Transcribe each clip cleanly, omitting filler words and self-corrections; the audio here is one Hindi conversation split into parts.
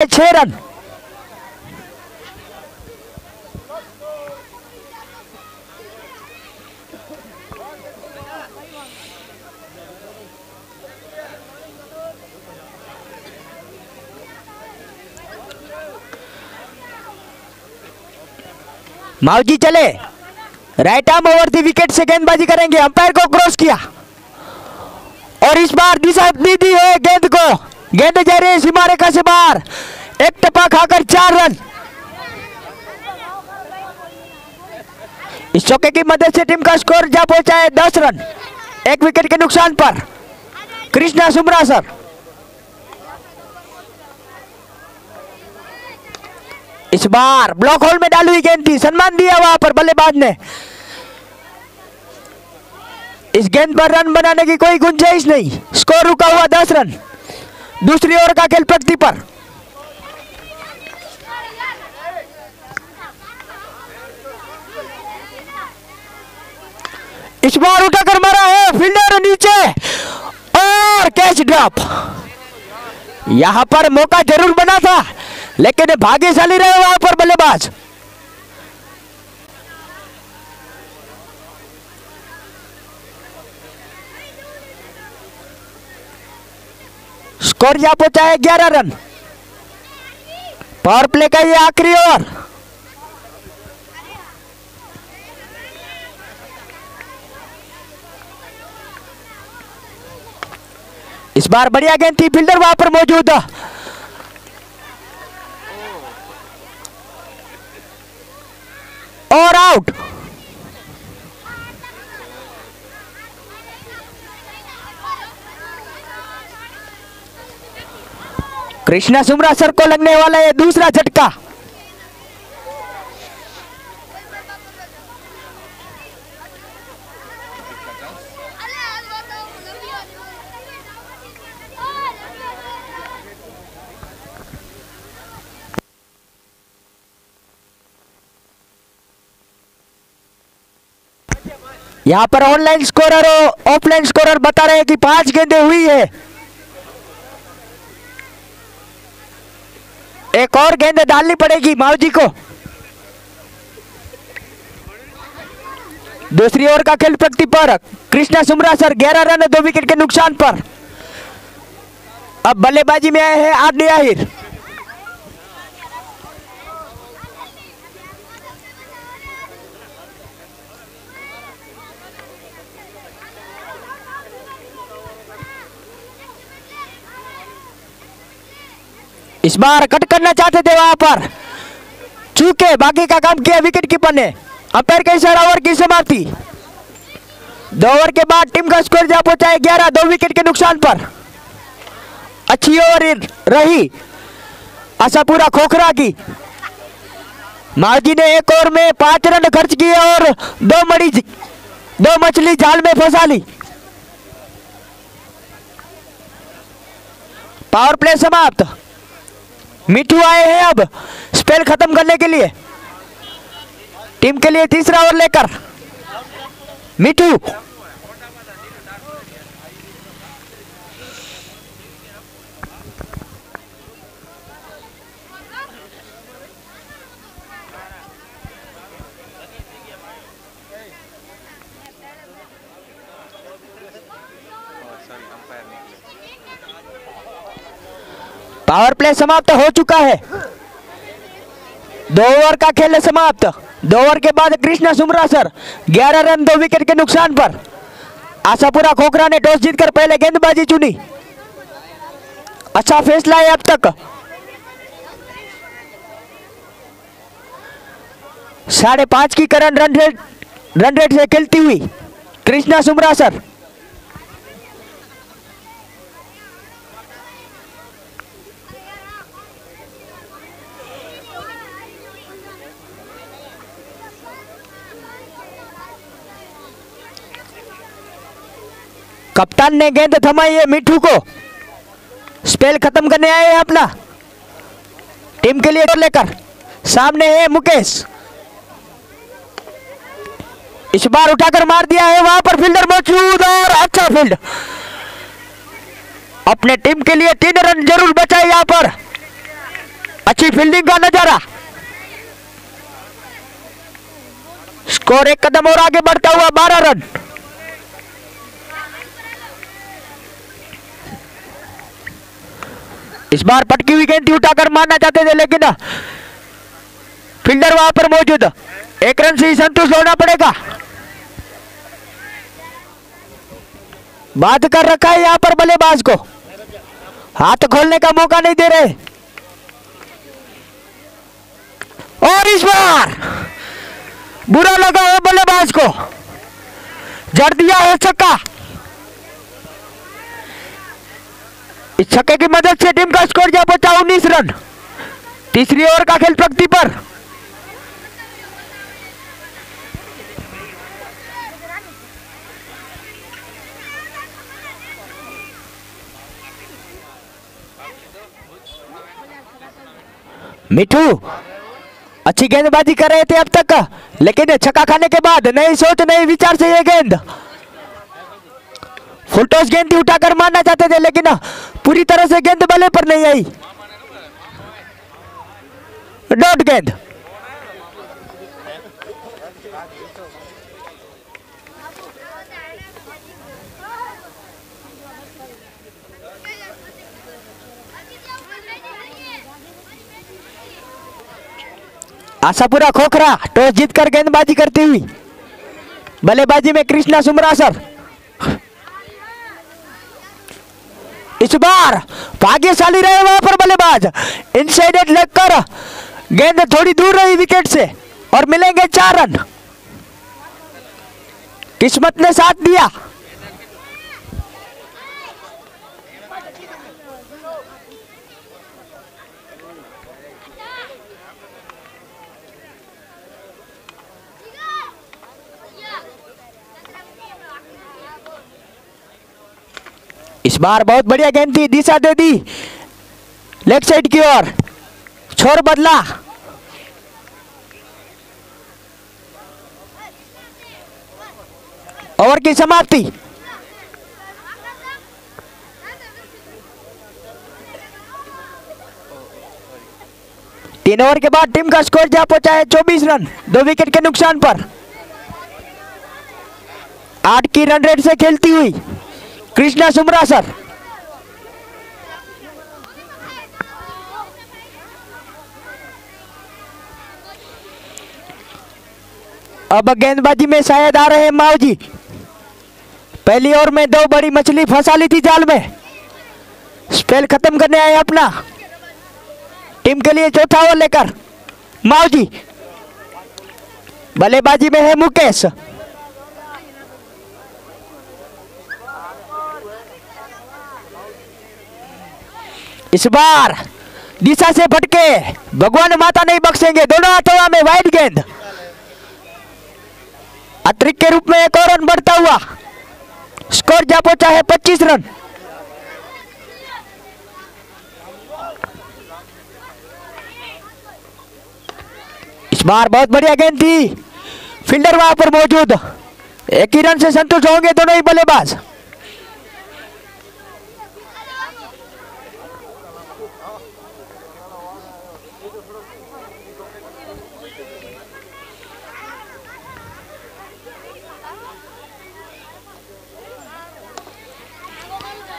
6 रन। मावजी चले, right arm over the wicket से गेंदबाजी करेंगे। अंपायर को क्रॉस किया और इस बार दिशा दी है गेंद को। गेंद जा रही है सीमा रेखा से बाहर, एक टप्पा खाकर 4 रन। इस चौके की मदद से टीम का स्कोर जा पहुंचा है 10 रन, 1 विकेट के नुकसान पर। कृष्णा सुमरा सर इस बार ब्लॉक होल में डाली हुई गेंद थी, सम्मान दिया वहां पर बल्लेबाज ने। इस गेंद पर रन बनाने की कोई गुंजाइश नहीं। स्कोर रुका हुआ 10 रन। दूसरी ओवर का खेल प्रगति पर। इस बार उठाकर मारा है, फील्डर नीचे और कैच ड्रॉप। यहां पर मौका जरूर बना था लेकिन भाग्यशाली रहे वहां पर बल्लेबाज। स्कोर जा पहुंचा है 11 रन। पावर प्ले का ये आखिरी ओवर। इस बार बढ़िया गेंद थी, फील्डर वहां पर मौजूद। और आउट। कृष्णा सुमरा सर को लगने वाला है दूसरा झटका। यहां पर ऑनलाइन स्कोरर और ऑफलाइन स्कोरर बता रहे हैं कि 5 गेंदें हुई है। एक और गेंद डालनी पड़ेगी मावजी को। दूसरी ओवर का खेल प्रगति पर। कृष्णा सुमरा सर 11 रन 2 विकेट के नुकसान पर। अब बल्लेबाजी में आए हैं आदि आहिर। इस बार कट करना चाहते थे वहां पर, चूके बाकी का काम किया विकेट कीपर ने। अंपायर के इशारा ओवर की समाप्ति। 2 ओवर के बाद टीम का स्कोर जा पहुंचा है 11, 2 विकेट के नुकसान पर। अच्छी ओवर रही आशापुरा खोखरा की। मावजी ने एक ओवर में 5 रन खर्च किए और 2 मछली जाल में फंसा ली। पावर प्ले समाप्त। मिठू आए हैं अब स्पेल खत्म करने के लिए। टीम के लिए तीसरा ओवर लेकर मिठू। पावर प्ले समाप्त हो चुका है। 2 ओवर का खेल समाप्त। 2 ओवर के बाद कृष्णा सुमरा सर 11 रन 2 विकेट के नुकसान पर। आशापुरा खोखरा ने टॉस जीतकर पहले गेंदबाजी चुनी। अच्छा फैसला है अब तक। 5.5 की करंट रन रेट से खेलती हुई कृष्णा सुमरा सर। कप्तान ने गेंद थमाई है मिठू को। स्पेल खत्म करने आए हैं अपना। टीम के लिए लेकर सामने है मुकेश। इस बार उठाकर मार दिया है, वहां पर फील्डर मौजूद और अच्छा फील्ड। अपने टीम के लिए 3 रन जरूर बचाए यहां पर। अच्छी फील्डिंग का नजारा। स्कोर एक कदम और आगे बढ़ता हुआ 12 रन। इस बार पटकी हुई गेंद उठाकर मारना चाहते थे, लेकिन फील्डर वहां पर मौजूद। 1 रन से ही संतुष्ट होना पड़ेगा। बात कर रखा है यहां पर बल्लेबाज को, हाथ खोलने का मौका नहीं दे रहे। और इस बार बुरा लगा है बल्लेबाज को, जड़ दिया है छक्का। इस छक्के की मदद से टीम का स्कोर जा पहुंचा 19 रन। तीसरी ओवर का खेल प्रगति पर। मिठू अच्छी गेंदबाजी कर रहे थे अब तक, लेकिन छक्का खाने के बाद नई सोच नई विचार से ये गेंद फुल टॉस गेंद उठाकर मारना चाहते थे, लेकिन पूरी तरह से गेंद बल्ले पर नहीं आई। डॉट गेंद। आशापुरा खोखरा टॉस जीतकर गेंदबाजी करती हुई। बल्लेबाजी में कृष्णा सुमरासर। इस बार भाग्यशाली रहे वहां पर बल्लेबाज, इनसाइड लगकर गेंद थोड़ी दूर रही विकेट से और मिलेंगे 4 रन। किस्मत ने साथ दिया। इस बार बहुत बढ़िया गेंद थी, दिशा दे दी लेग साइड की ओर, छोर बदला। ओवर की समाप्ति। तीन ओवर के बाद टीम का स्कोर जा पहुंचा है 24 रन, 2 विकेट के नुकसान पर। 8 की रन रेट से खेलती हुई कृष्णा सुमरासर। अब गेंदबाजी में शायद आ रहे हैं माओजी। पहली ओवर में 2 बड़ी मछली फंसा ली थी जाल में, स्पेल खत्म करने आए अपना। टीम के लिए चौथा ओवर लेकर माओजी। बल्लेबाजी में है मुकेश। इस बार दिशा से भटके, भगवान माता नहीं बख्शेंगे। दोनों हाथों में वाइड गेंद, अतिरिक्त के रूप में एक और रन बढ़ता हुआ। स्कोर जा पहुंचा है 25 रन। इस बार बहुत बढ़िया गेंद थी, फील्डर वहां पर मौजूद। 1 ही रन से संतुष्ट होंगे दोनों ही बल्लेबाज।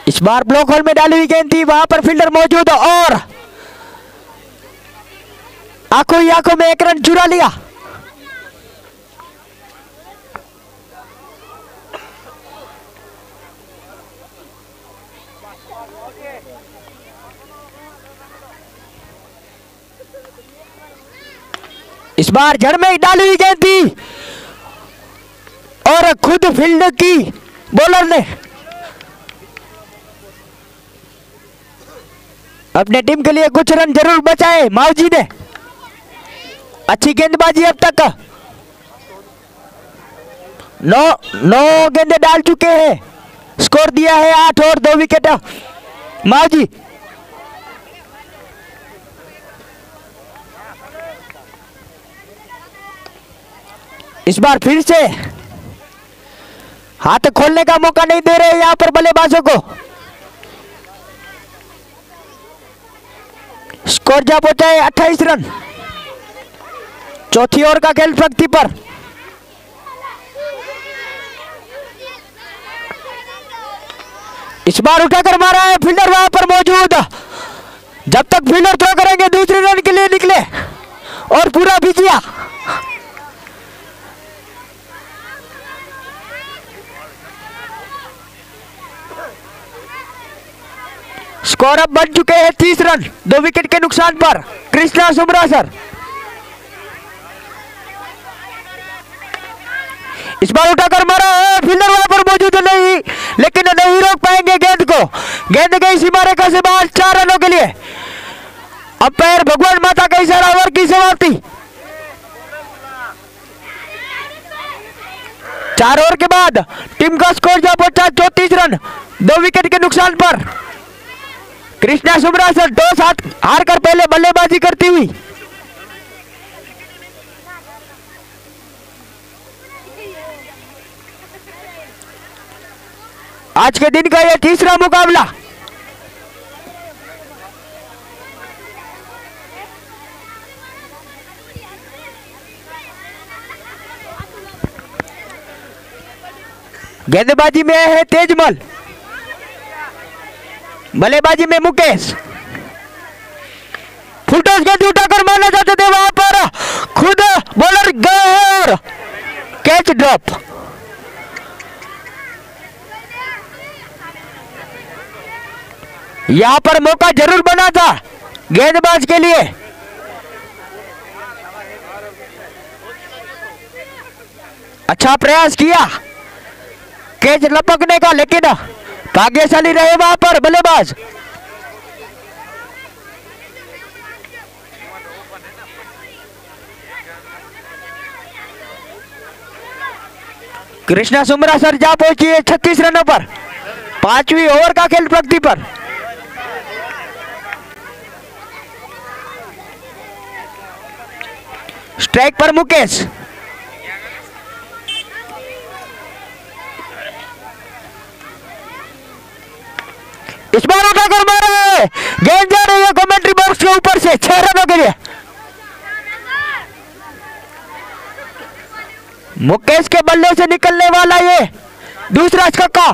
इस बार ब्लॉक होल में डाली हुई गेंद थी, वहां पर फील्डर मौजूद और आंखों ही आंखों में 1 रन चुरा लिया। इस बार जड़ में डाली हुई गेंद थी और खुद फील्ड की बॉलर ने अपने टीम के लिए कुछ रन जरूर बचाए। माओजी ने अच्छी गेंदबाजी अब तक 9 गेंदे डाल चुके हैं, स्कोर दिया है 8 और 2 विकेट माओजी। इस बार फिर से हाथ खोलने का मौका नहीं दे रहे यहां पर बल्लेबाजों को। स्कोर जा पहुंचा है 28 रन। चौथी ओवर का खेल प्रगति पर। इस बार उठाकर मारा है, फील्डर वहां पर मौजूद। जब तक फील्डर थ्रो करेंगे दूसरे रन के लिए निकले और पूरा भिजिया। स्कोर अब बन चुके हैं 30 रन, 2 विकेट के नुकसान पर। कृष्णा सुमरासर इस बार उठाकर मारा है, फील्डर वहां पर मौजूद नहीं, लेकिन नहीं रोक पाएंगे गेंद को। गेंद गई सीमा रेखा से बाहर 4 रनों के लिए। अंपायर भगवान माता का इशारा, ओवर की समाप्ति। 4 ओवर के बाद टीम का स्कोर जा पहुंचा 34 रन, 2 विकेट के नुकसान पर। कृष्णा सुमरासर टॉस हार कर पहले बल्लेबाजी करती हुई। आज के दिन का यह तीसरा मुकाबला। गेंदबाजी में है तेजमल, बल्लेबाजी में मुकेश। फुल टॉस गेंद उठाकर मारना चाहते थे, वहां पर खुद बॉलर गए और कैच ड्रॉप। यहां पर मौका जरूर बना था गेंदबाज के लिए। अच्छा प्रयास किया कैच लपकने का, लेकिन भाग्यशाली रहे वहां पर बल्लेबाज। कृष्णा सुमरासर जा पहुंची है 36 रनों पर। 5वीं ओवर का खेल प्रगति पर। स्ट्राइक पर मुकेश। इस बार उठाकर मारा है, गेंद जा रही है कमेंट्री बॉक्स के ऊपर से 6 रनों के लिए। मुकेश के बल्ले से निकलने वाला ये दूसरा छक्का।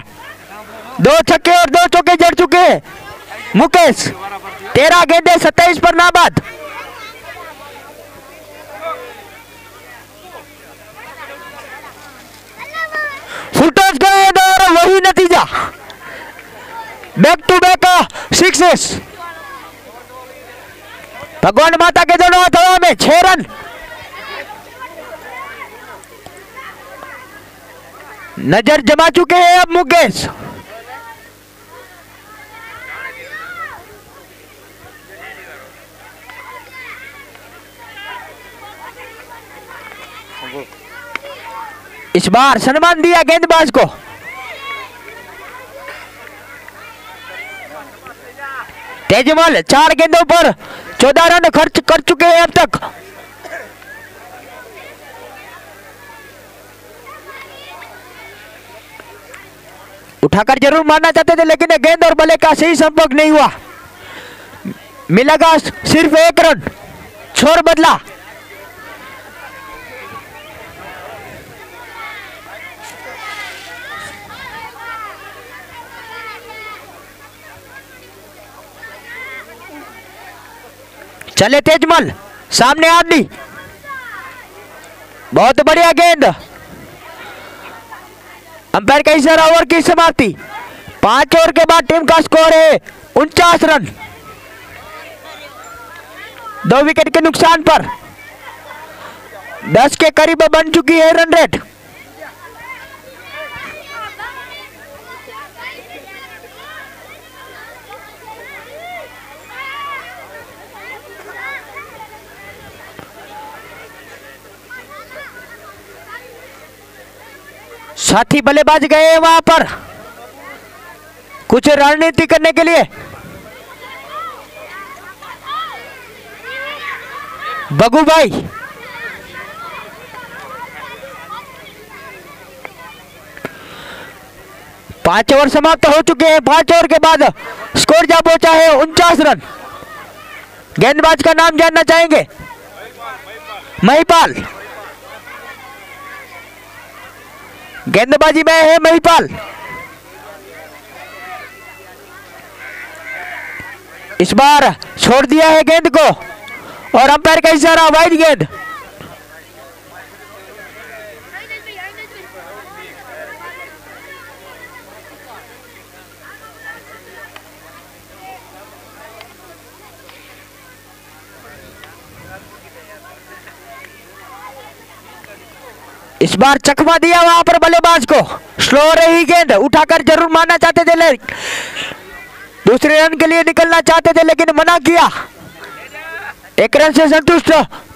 2 छक्के और 2 चौके जड़ चुके हैं मुकेश। 13 गेंदें 27 पर नाबाद। फुल टॉस गेंद और वही नतीजा, बैक टू बैक 6 भगवान माता के दोनों हाथों में 6 रन। नजर जमा चुके हैं अब मुकेश। इस बार सम्मान दिया गेंदबाज को। तेजमल 4 गेंदों पर 14 रन खर्च कर चुके हैं अब तक। उठाकर जरूर मारना चाहते थे, लेकिन गेंद और बल्ले का सही संपर्क नहीं हुआ। मिलेगा सिर्फ 1 रन, छोर बदला। चले तेजमल, सामने आदमी, बहुत बढ़िया गेंद। अंपायर का इशारा, ओवर की समाप्ति। 5 ओवर के बाद टीम का स्कोर है 49 रन, 2 विकेट के नुकसान पर। 10 के करीब बन चुकी है रन रेट। साथी बल्लेबाज गए हैं वहां पर कुछ रणनीति करने के लिए। बगू भाई, पांच ओवर समाप्त हो चुके हैं। 5 ओवर के बाद स्कोर जा पहुंचा है 49 रन। गेंदबाज का नाम जानना चाहेंगे? महिपाल। गेंदबाजी में है महिपाल। इस बार छोड़ दिया है गेंद को और अंपायर का इशारा, वाइड गेंद। इस बार चकमा दिया वहां पर बल्लेबाज को। स्लो रही गेंद, उठाकर जरूर मारना चाहते थे, लेकिन दूसरे रन के लिए निकलना चाहते थे लेकिन मना किया। एक रन से संतुष्ट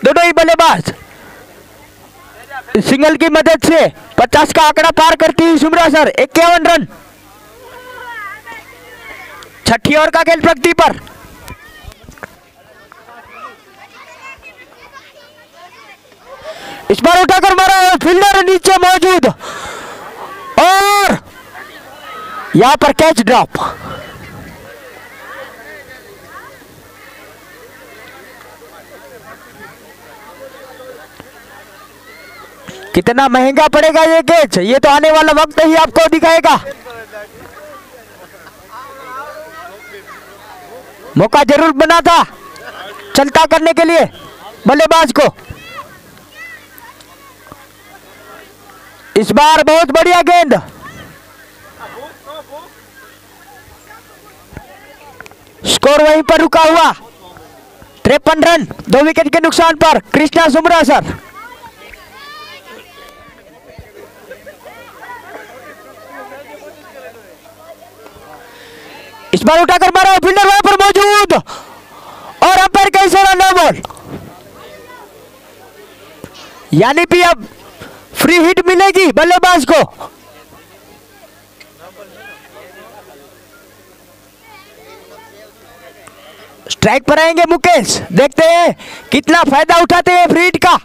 दोनों ही बल्लेबाज। सिंगल की मदद से 50 का आंकड़ा पार करती हुई सुमरा सर 51 रन। छठी ओवर का खेल प्रगति पर। इस बार उठाकर मारा है, फील्डर नीचे मौजूद और यहां पर कैच ड्रॉप। कितना महंगा पड़ेगा ये कैच, ये तो आने वाला वक्त ही आपको दिखाएगा। मौका जरूर बना था चलता करने के लिए बल्लेबाज को। इस बार बहुत बढ़िया गेंद। स्कोर वहीं पर रुका हुआ 53 रन 2 विकेट के नुकसान पर कृष्णा सुमरा सर। इस बार उठाकर मारा, फील्डर वहां पर मौजूद और अंपायर का इशारा, नो बॉल। यानी कि अब फ्री हिट मिलेगी बल्लेबाज को। स्ट्राइक पर आएंगे मुकेश, देखते हैं कितना फायदा उठाते हैं फ्री हिट का।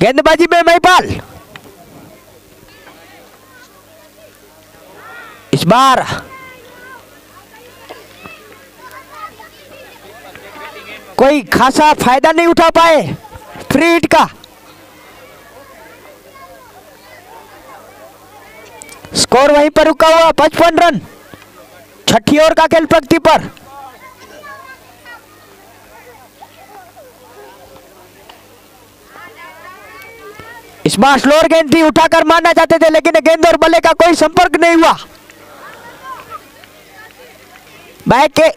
गेंदबाजी में महिपाल। इस बार कोई खासा फायदा नहीं उठा पाए फ्री हिट का। स्कोर वहीं पर रुका हुआ 55 रन। छठी ओवर का खेल प्रगति पर। इस बार स्लोअर गेंद थी, उठाकर मारना चाहते थे लेकिन गेंद और बल्ले का कोई संपर्क नहीं हुआ। बैक के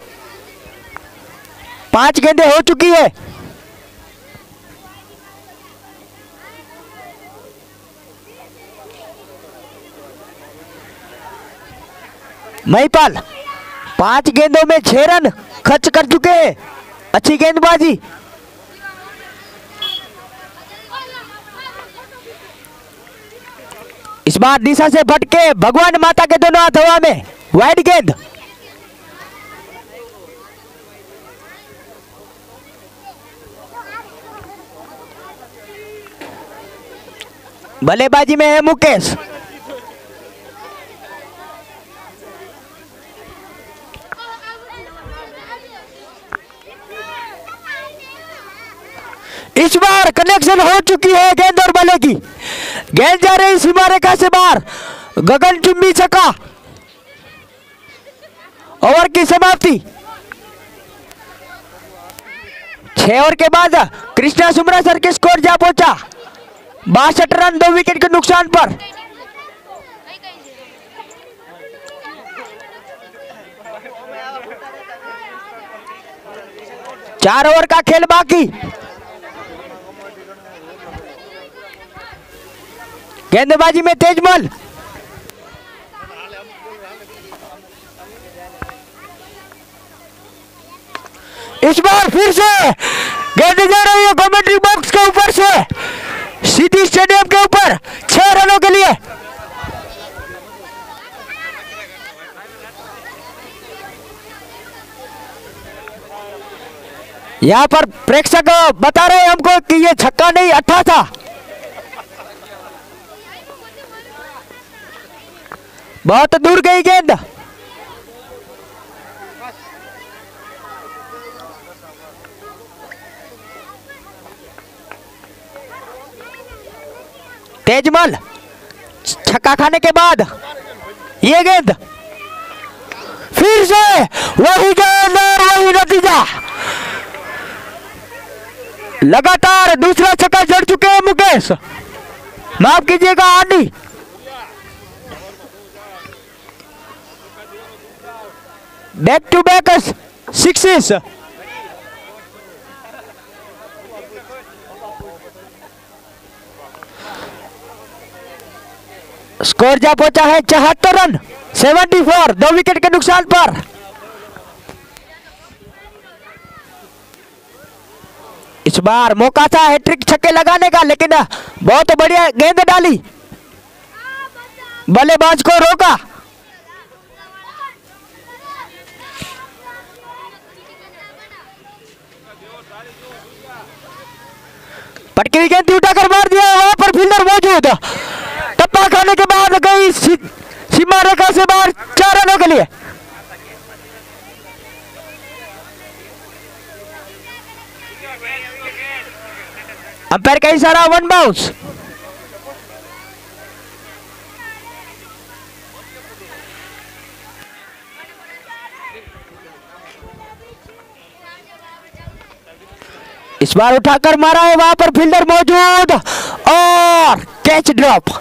5 गेंदें हो चुकी है। महिपाल 5 गेंदों में 6 रन खर्च कर चुके हैं। अच्छी गेंदबाजी। इस बार दिशा से भटके भगवान माता के दोनों हाथ हवा में, वाइड गेंद। बल्लेबाजी में है मुकेश। इस बार कनेक्शन हो चुकी है गेंद और बल्ले की। गेंद जा रही सीमा रेखा से बाहर, गगनचुंबी छक्का। ओवर की समाप्ति। 6 ओवर के बाद कृष्णा सुमरा सर के स्कोर जा पहुंचा 62 रन 2 विकेट के नुकसान पर। चार ओवर का खेल बाकी। गेंदबाजी में तेजमल। इस बार फिर से गेंद जा रही है कमेंट्री बॉक्स के ऊपर से सिटी स्टेडियम के ऊपर 6 रनों के लिए। यहां पर प्रेक्षक बता रहे हैं हमको कि ये छक्का नहीं अट्ठा था। बहुत दूर गई गेंद। तेजमल छक्का खाने के बाद ये गेंद फिर से वही गेंद और वही नतीजा। लगातार दूसरा छक्का जड़ चुके हैं मुकेश, माफ कीजिएगा आनी। Back to back sixes. Score जा पहुंचा है 74 रन 74, 2 विकेट के नुकसान पर। इस बार मौका था हैट्रिक छक्के लगाने का, लेकिन बहुत बढ़िया गेंद डाली, बल्लेबाज को रोका। पटकी हुई गेंद उठाकर मार दिया, वहां पर फील्डर मौजूद, टप्पा खाने के बाद गई सीमा रेखा से बाहर 4 रनों के लिए। अंपायर का इशारा, 1 बाउंस। इस बार उठाकर मारा है, वहां पर फील्डर मौजूद और कैच ड्रॉप।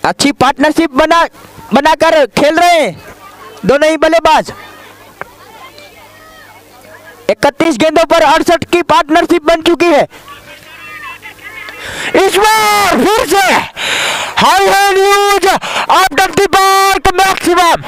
अच्छी पार्टनरशिप बनाकर खेल रहे हैं दोनों ही बल्लेबाज। 31 गेंदों पर 68 की पार्टनरशिप बन चुकी है। इस बार फिर से हाई है news after the park maximum.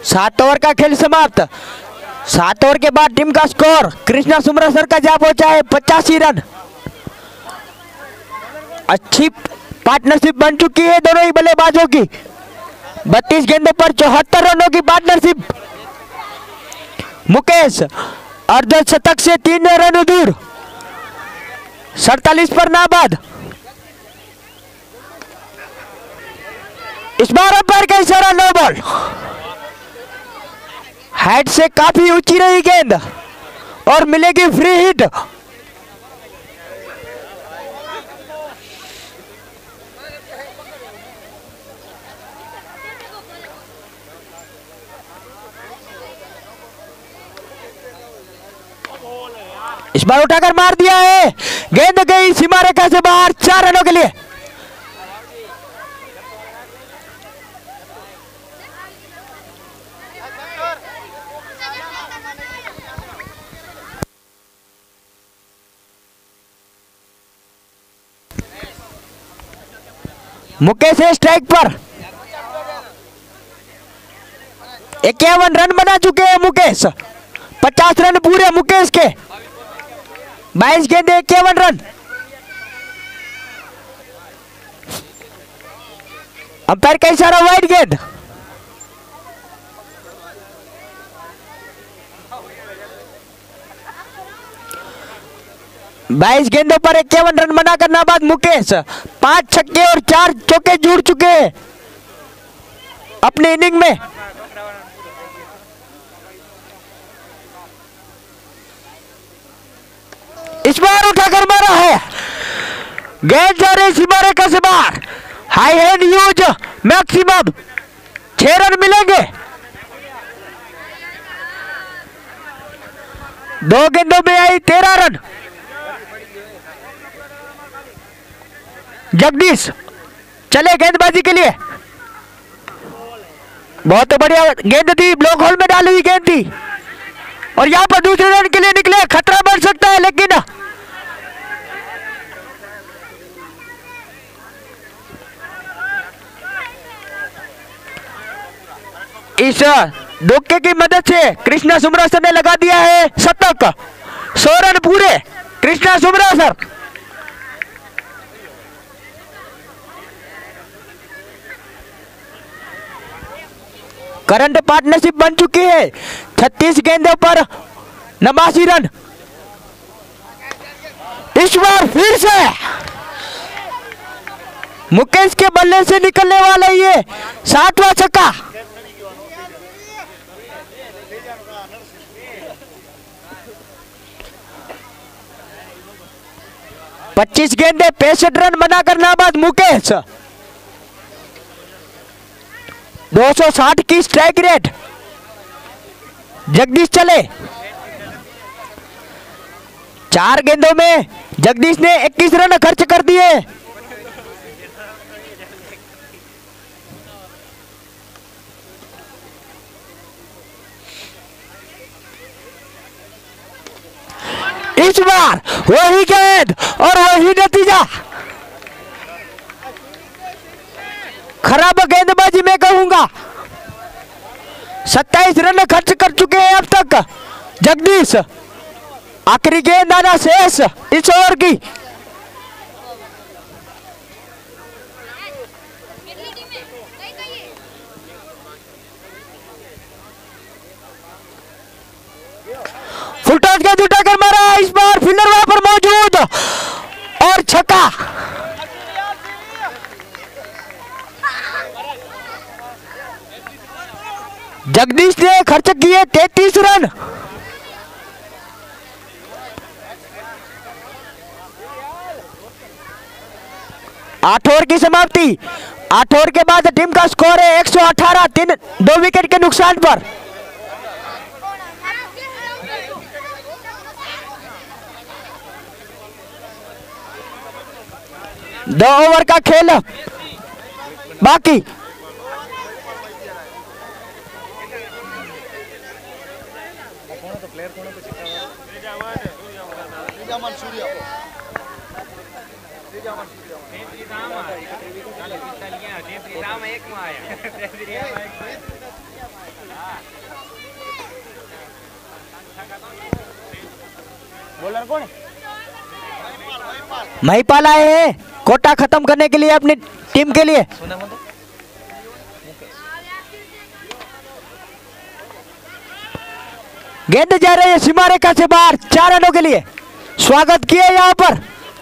सात ओवर का खेल समाप्त। 7 ओवर के बाद टीम का स्कोर कृष्णा सुमरासर का जा पहुंचा है 85 रन। अच्छी पार्टनरशिप बन चुकी है दोनों ही बल्लेबाजों की। 32 गेंदों पर 74 रनों की पार्टनरशिप। मुकेश अर्धशतक से 3 रन दूर, 47 पर नाबाद। इस बार अंपायर का इशारा, नो बॉल। हेड से काफी ऊंची रही गेंद और मिलेगी फ्री हिट। इस बार उठाकर मार दिया है, गेंद गई सीमा रेखा से बाहर 4 रनों के लिए। मुकेश है स्ट्राइक पर। 51 रन बना चुके हैं मुकेश। 50 रन पूरे मुकेश के। 22 गेंदे 51 रन। अंपायर का इशारा, वाइड गेंद। बाईस गेंदों पर 51 रन बनाकर नाबाद मुकेश। 5 छक्के और 4 चौके जुड़ चुके हैं अपनी इनिंग में। इस बार उठाकर मारा है, गेंद जा रही सीमा रेखा से बाहर। High hand use maximum, 6 run मिलेंगे। 2 गेंदों में आई 13 रन। जगदीश चले गेंदबाजी के लिए, बहुत बढ़िया गेंद थी, ब्लॉक होल में डाली हुई गेंद थी और यहां पर दूसरे रन के लिए निकले। खतरा बढ़ सकता है, लेकिन इस धोखे की मदद से कृष्णा सुमरासर ने लगा दिया है शतक। 100 रन पूरे कृष्णा सुमरासर। करंट पार्टनरशिप बन चुकी है। 36 गेंदों पर 89 रन। इस बार फिर से मुकेश के बल्ले से निकलने वाला ये 60वां छक्का। पच्चीस गेंदे 65 रन बनाकर नाबाद मुकेश। 260 की स्ट्राइक रेट। जगदीश चले। 4 गेंदों में जगदीश ने 21 रन खर्च कर दिए। इस बार वही गेंद और वही नतीजा। खराब गेंदबाजी मैं कहूंगा। 27 रन खर्च कर चुके हैं अब तक जगदीश। आखिरी गेंद आना शेष इस ओवर की। फुल टॉस गेंद उठाकर मारा। इस बार फील्डर वहां पर मौजूद और छक्का। जगदीश ने खर्च किए 33 रन। आठ ओवर की समाप्ति। 8 ओवर के बाद टीम का स्कोर है 118, 2 विकेट के नुकसान पर। दो ओवर का खेल बाकी। महिपाल आए हैं कोटा खत्म करने के लिए अपनी टीम के लिए। गेंद जा रही है सीमा रेखा से बाहर 4 रनों के लिए। स्वागत किया यहां पर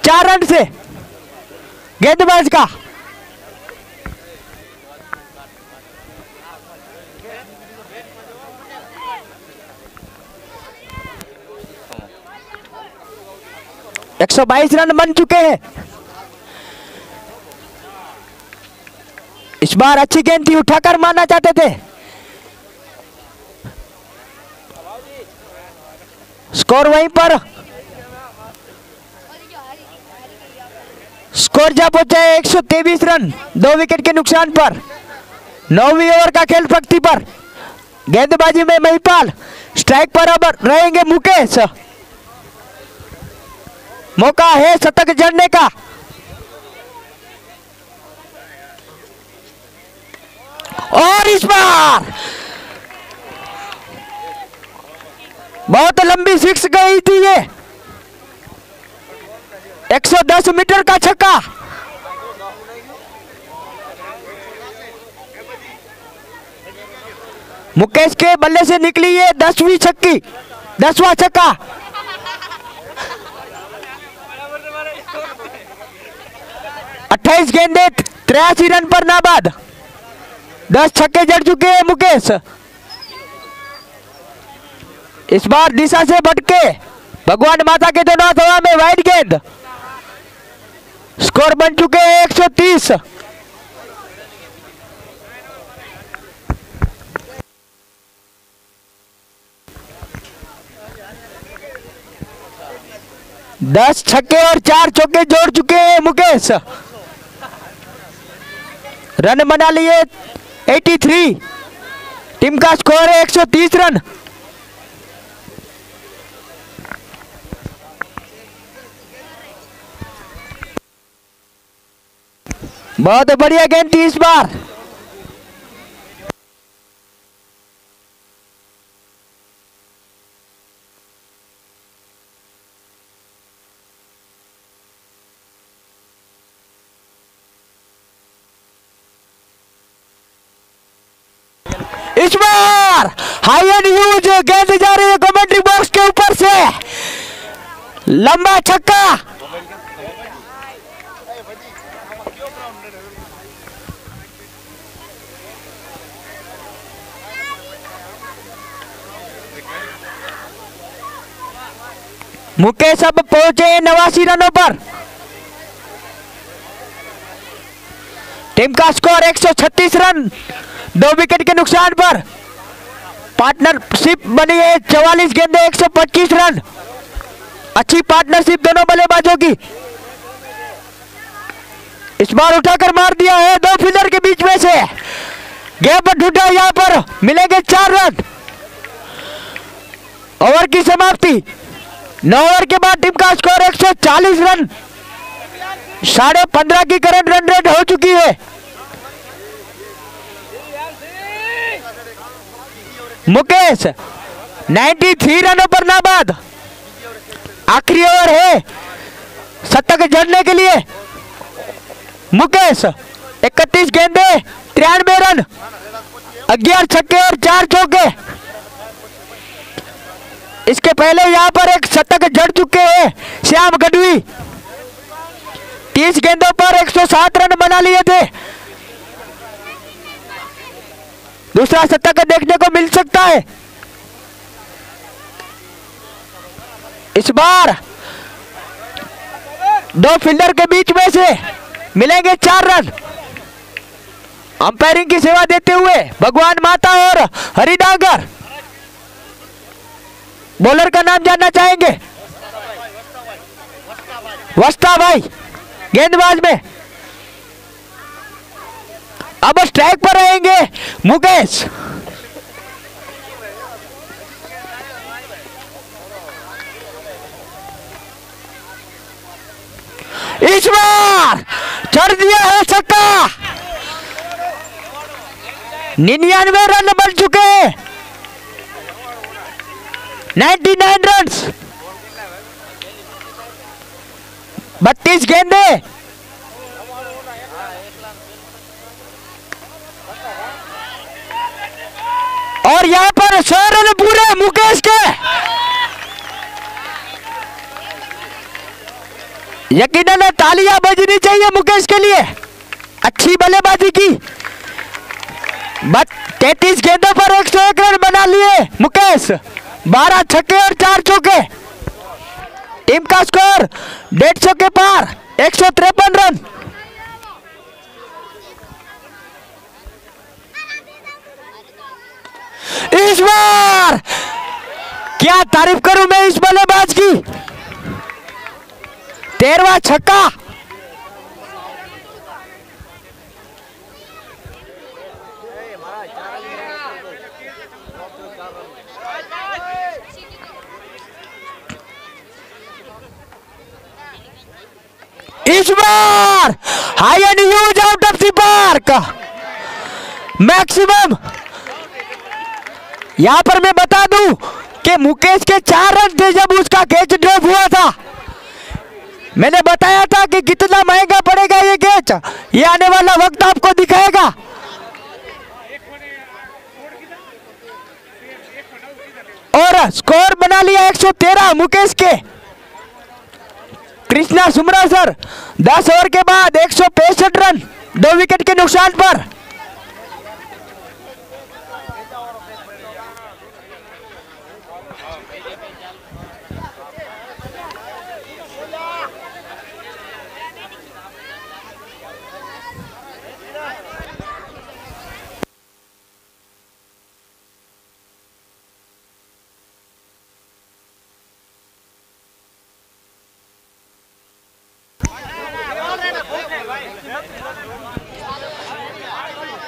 4 रन से गेंदबाज का। एक 122 रन बन चुके हैं। इस बार अच्छी गेंद थी, उठाकर मारना चाहते थे। स्कोर वहीं पर। स्कोर जा पहुंचा है 123 रन, 2 विकेट के नुकसान पर। 9वीं ओवर का खेल प्रगति पर। गेंदबाजी में महिपाल। स्ट्राइक पर अब रहेंगे मुकेश। मौका है शतक जड़ने का। और इस बार बहुत लंबी सिक्स गई थी ये। 110 मीटर का छक्का। मुकेश के बल्ले से निकली ये 10वीं छक्की, 10वां छक्का। 28 गेंदे 83 रन पर नाबाद। 10 छक्के जड़ चुके हैं मुकेश। इस बार दिशा से भटके भगवान माता के दोनों हवा में वाइड गेंद। स्कोर बन चुके हैं 130। दस छक्के और 4 चौके जोड़ चुके हैं मुकेश। रन बना लिए 83। टीम का स्कोर है 130 रन। बहुत बढ़िया गेंद थी इस बार। इस इस बार हाई एंड यूज गेंद जा रही है कमेंट्री बॉक्स के ऊपर से, लंबा छक्का। मुकेश अब पहुंचे 89 रनों पर। टीम का स्कोर 136 रन, 2 विकेट के नुकसान पर। पार्टनरशिप बनी है 44 गेंदे 125 रन। अच्छी पार्टनरशिप दोनों बल्लेबाजों की। इस बार उठाकर मार दिया है 2 फील्डर के बीच में से। गैप ढूंढा, यहां पर मिलेंगे 4 रन। ओवर की समाप्ति। 9 ओवर के बाद टीम का स्कोर 140 रन, 15.5 की करंट रन रेट हो चुकी है। मुकेश 93 रनों पर नाबाद। आखिरी ओवर है शतक जड़ने के लिए। मुकेश 31 गेंदे 93 रन, 11 छक्के और 4 चौके। इसके पहले यहां पर एक शतक जड़ चुके हैं श्याम गढ़वी। 30 गेंदों पर 107 रन बना लिए थे। दूसरा शतक देखने को मिल सकता है। इस बार 2 फील्डर के बीच में से मिलेंगे 4 रन। अंपायरिंग की सेवा देते हुए भगवान माता और हरिडांगर। बॉलर का नाम जानना चाहेंगे? वस्ता भाई गेंदबाज में। अब स्ट्राइक पर रहेंगे मुकेश। इस बार चढ़ दिया है छक्का। 99 रन बन चुके हैं। 99 रन्स, 32 गेंदे। और यहां पर 100 रन पूरे मुकेश के। यकीनन तालियां बजनी चाहिए मुकेश के लिए। अच्छी बल्लेबाजी की। 33 गेंदों पर 101 रन बना लिए मुकेश। 12 छक्के और 4 चौके। टीम का स्कोर 150 के पार, 153 रन। इस बार क्या तारीफ करूं मैं इस बल्लेबाज की। 13वां छक्का। इस बार high and huge out of the park. Maximum. यहां पर मैं बता दूं कि मुकेश के 4 रन थे जब उसका कैच ड्रॉप हुआ था। मैंने बताया था कि कितना महंगा पड़ेगा ये कैच। ये आने वाला वक्त आपको दिखाएगा। और स्कोर बना लिया 113 मुकेश के। कृष्णा सुमरा सर 10 ओवर के बाद 165 रन, 2 विकेट के नुकसान पर।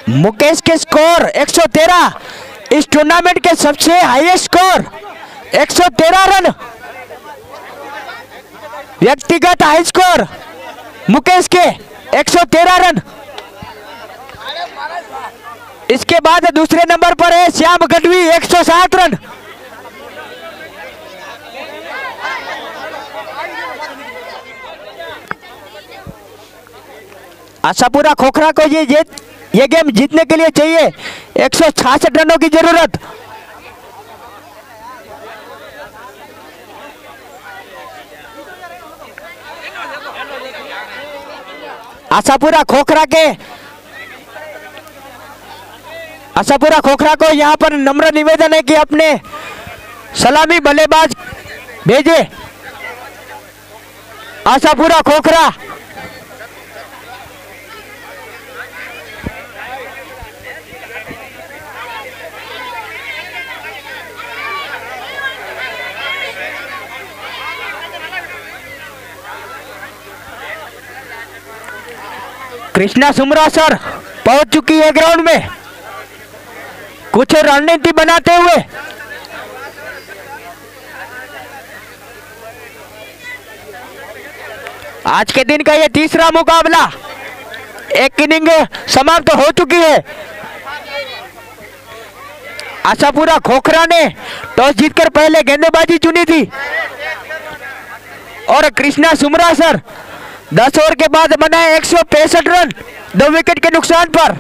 मुकेश के स्कोर 113, इस टूर्नामेंट के सबसे हाईएस्ट स्कोर 113 रन। व्यक्तिगत हाई स्कोर मुकेश के 113 रन। इसके बाद दूसरे नंबर पर है श्याम गढ़वी 107 रन। आशापुरा खोखरा को ये ये गेम जीतने के लिए चाहिए 166 रनों की जरूरत। आशापुरा खोखरा को यहाँ पर नम्र निवेदन है कि अपने सलामी बल्लेबाज भेजे। आशापुरा खोखरा कृष्णा सुमरा सर पहुंच चुकी है ग्राउंड में कुछ रणनीति बनाते हुए। आज के दिन का यह तीसरा मुकाबला, एक इनिंग समाप्त हो चुकी है। आशापुरा खोखरा ने टॉस जीतकर पहले गेंदबाजी चुनी थी और कृष्णा सुमरा सर 10 ओवर के बाद बनाए 165 रन 2 विकेट के नुकसान पर।